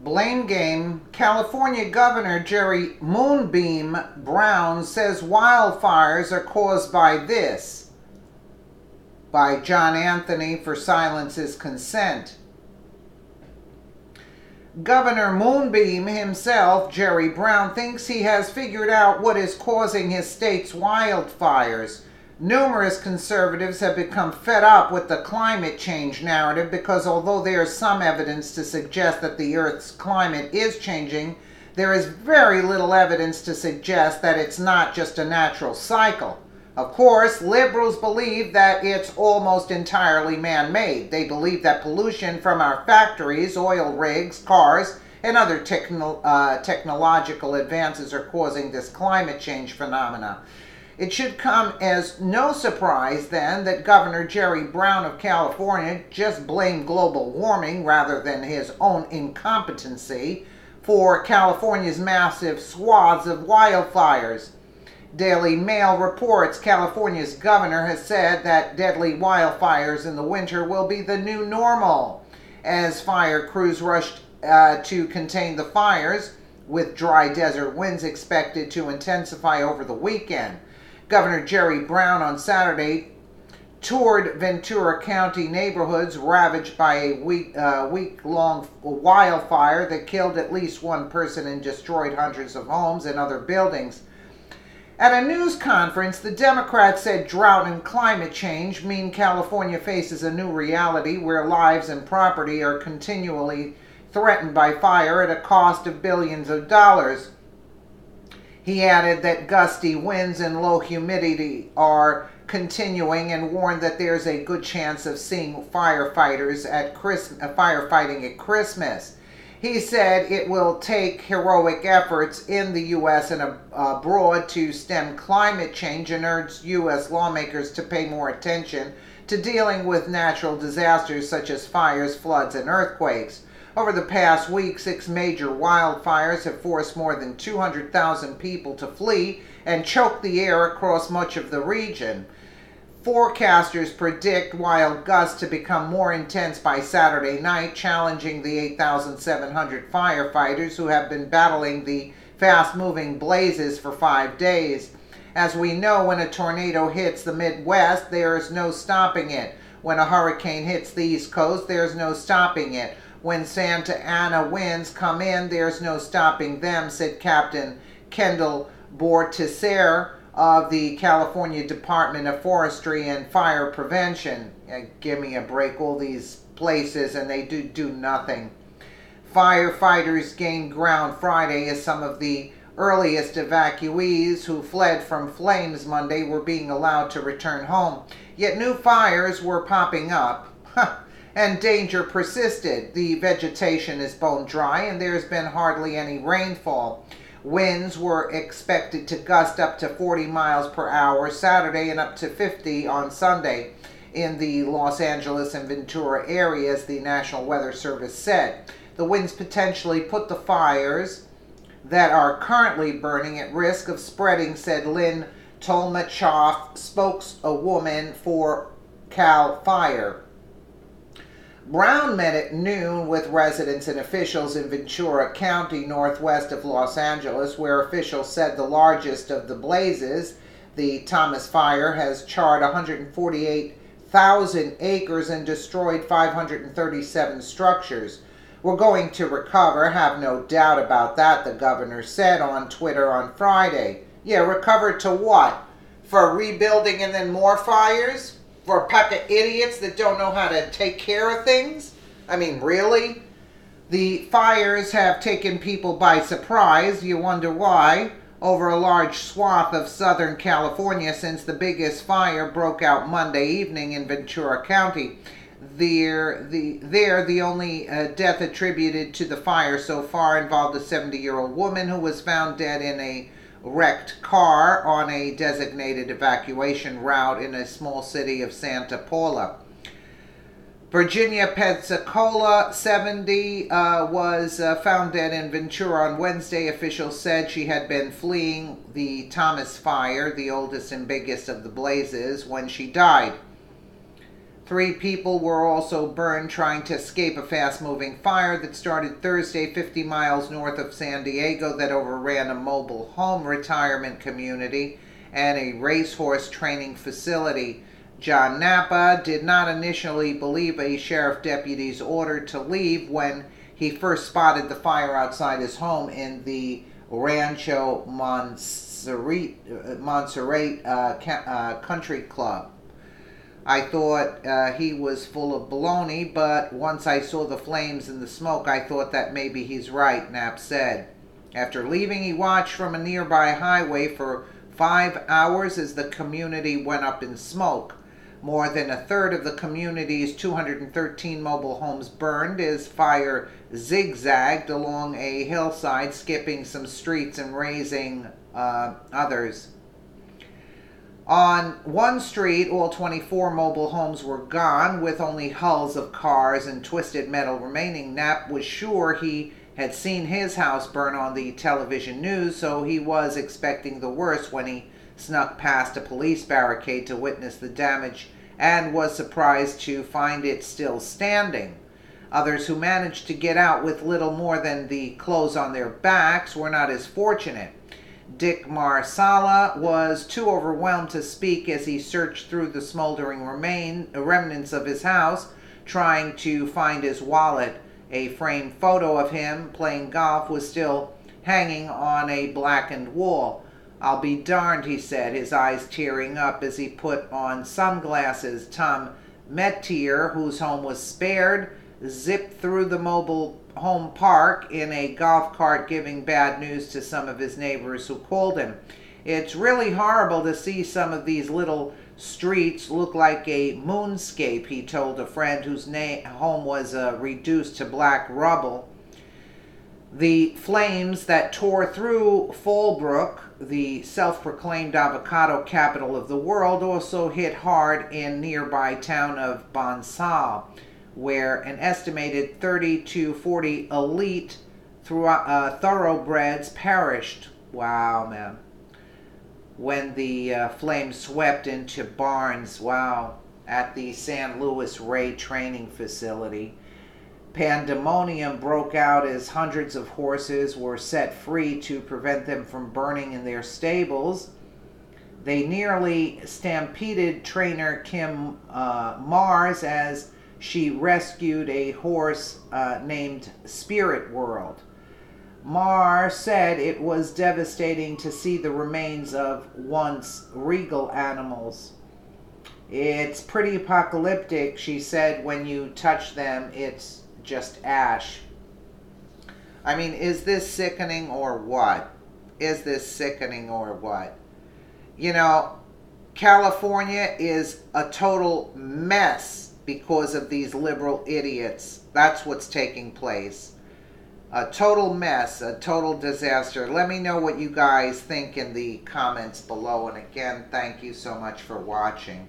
Blame game. California Governor Jerry Moonbeam Brown says wildfires are caused by this. By John Anthony for Silence is Consent. Governor Moonbeam himself, Jerry Brown, thinks he has figured out what is causing his state's wildfires. Numerous conservatives have become fed up with the climate change narrative because although there is some evidence to suggest that the Earth's climate is changing, there is very little evidence to suggest that it's not just a natural cycle. Of course, liberals believe that it's almost entirely man-made. They believe that pollution from our factories, oil rigs, cars, and other technological advances are causing this climate change phenomena. It should come as no surprise, then, that Governor Jerry Brown of California just blamed global warming rather than his own incompetency for California's massive swaths of wildfires. Daily Mail reports California's governor has said that deadly wildfires in the winter will be the new normal as fire crews rushed to contain the fires, with dry desert winds expected to intensify over the weekend. Governor Jerry Brown on Saturday toured Ventura County neighborhoods ravaged by a week-long wildfire that killed at least one person and destroyed hundreds of homes and other buildings. At a news conference, the Democrats said drought and climate change mean California faces a new reality where lives and property are continually threatened by fire at a cost of billions of dollars. He added that gusty winds and low humidity are continuing and warned that there's a good chance of seeing firefighting at Christmas. He said it will take heroic efforts in the U.S. and abroad to stem climate change and urged U.S. lawmakers to pay more attention to dealing with natural disasters such as fires, floods, and earthquakes. Over the past week, 6 major wildfires have forced more than 200,000 people to flee and choked the air across much of the region. Forecasters predict wild gusts to become more intense by Saturday night, challenging the 8,700 firefighters who have been battling the fast-moving blazes for 5 days. As we know, when a tornado hits the Midwest, there is no stopping it. When a hurricane hits the East Coast, there's no stopping it. When Santa Ana winds come in, there's no stopping them, said Captain Kendall Borticer of the California Department of Forestry and Fire Prevention. Give me a break, all these places, and they do nothing. Firefighters gained ground Friday as some of the earliest evacuees who fled from flames Monday were being allowed to return home. Yet new fires were popping up, and danger persisted. The vegetation is bone dry, and there's been hardly any rainfall. Winds were expected to gust up to 40 miles per hour Saturday and up to 50 on Sunday in the Los Angeles and Ventura areas, the National Weather Service said. The winds potentially put the fires that are currently burning at risk of spreading, said Lynn Tolmachoff, spokeswoman for CAL FIRE. Brown met at noon with residents and officials in Ventura County, northwest of Los Angeles, where officials said the largest of the blazes, the Thomas Fire, has charred 148,000 acres and destroyed 537 structures. We're going to recover, have no doubt about that, the governor said on Twitter on Friday. Yeah, recover to what? For rebuilding and then more fires? For a pack of idiots that don't know how to take care of things? I mean, really? The fires have taken people by surprise. You wonder why? Over a large swath of Southern California since the biggest fire broke out Monday evening in Ventura County. The only death attributed to the fire so far involved a 70-year-old woman who was found dead in a wrecked car on a designated evacuation route in a small city of Santa Paula. Virginia Pensacola, 70, was found dead in Ventura on Wednesday. Officials said she had been fleeing the Thomas Fire, the oldest and biggest of the blazes, when she died. 3 people were also burned trying to escape a fast-moving fire that started Thursday 50 miles north of San Diego that overran a mobile home retirement community and a racehorse training facility. John Napa did not initially believe a sheriff deputy's order to leave when he first spotted the fire outside his home in the Rancho Montserrat Country Club. I thought he was full of baloney, but once I saw the flames and the smoke, I thought that maybe he's right, Knapp said. After leaving, he watched from a nearby highway for 5 hours as the community went up in smoke. More than a third of the community's 213 mobile homes burned as fire zigzagged along a hillside, skipping some streets and razing others. On one street, all 24 mobile homes were gone, with only hulls of cars and twisted metal remaining. Knapp was sure he had seen his house burn on the television news, so he was expecting the worst when he snuck past a police barricade to witness the damage and was surprised to find it still standing. Others who managed to get out with little more than the clothes on their backs were not as fortunate. Dick Marsala was too overwhelmed to speak as he searched through the smoldering remnants of his house, trying to find his wallet. A framed photo of him playing golf was still hanging on a blackened wall. "I'll be darned," he said, his eyes tearing up as he put on sunglasses. Tom Metier, whose home was spared, zipped through the mobile home park in a golf cart, giving bad news to some of his neighbors who called him. "It's really horrible to see some of these little streets look like a moonscape," he told a friend whose home was reduced to black rubble. The flames that tore through Fallbrook, the self-proclaimed avocado capital of the world, also hit hard in nearby town of Bonsall, where an estimated 30 to 40 elite thoroughbreds perished. Wow, man. When the flames swept into barns, wow, at the San Luis Rey training facility. Pandemonium broke out as hundreds of horses were set free to prevent them from burning in their stables. They nearly stampeded trainer Kim Mars as she rescued a horse named Spirit World. Mars said it was devastating to see the remains of once regal animals. "It's pretty apocalyptic," she said. "When you touch them, it's just ash." I mean, is this sickening or what? Is this sickening or what? You know, California is a total mess because of these liberal idiots. That's what's taking place. A total mess, a total disaster. Let me know what you guys think in the comments below. And again, thank you so much for watching.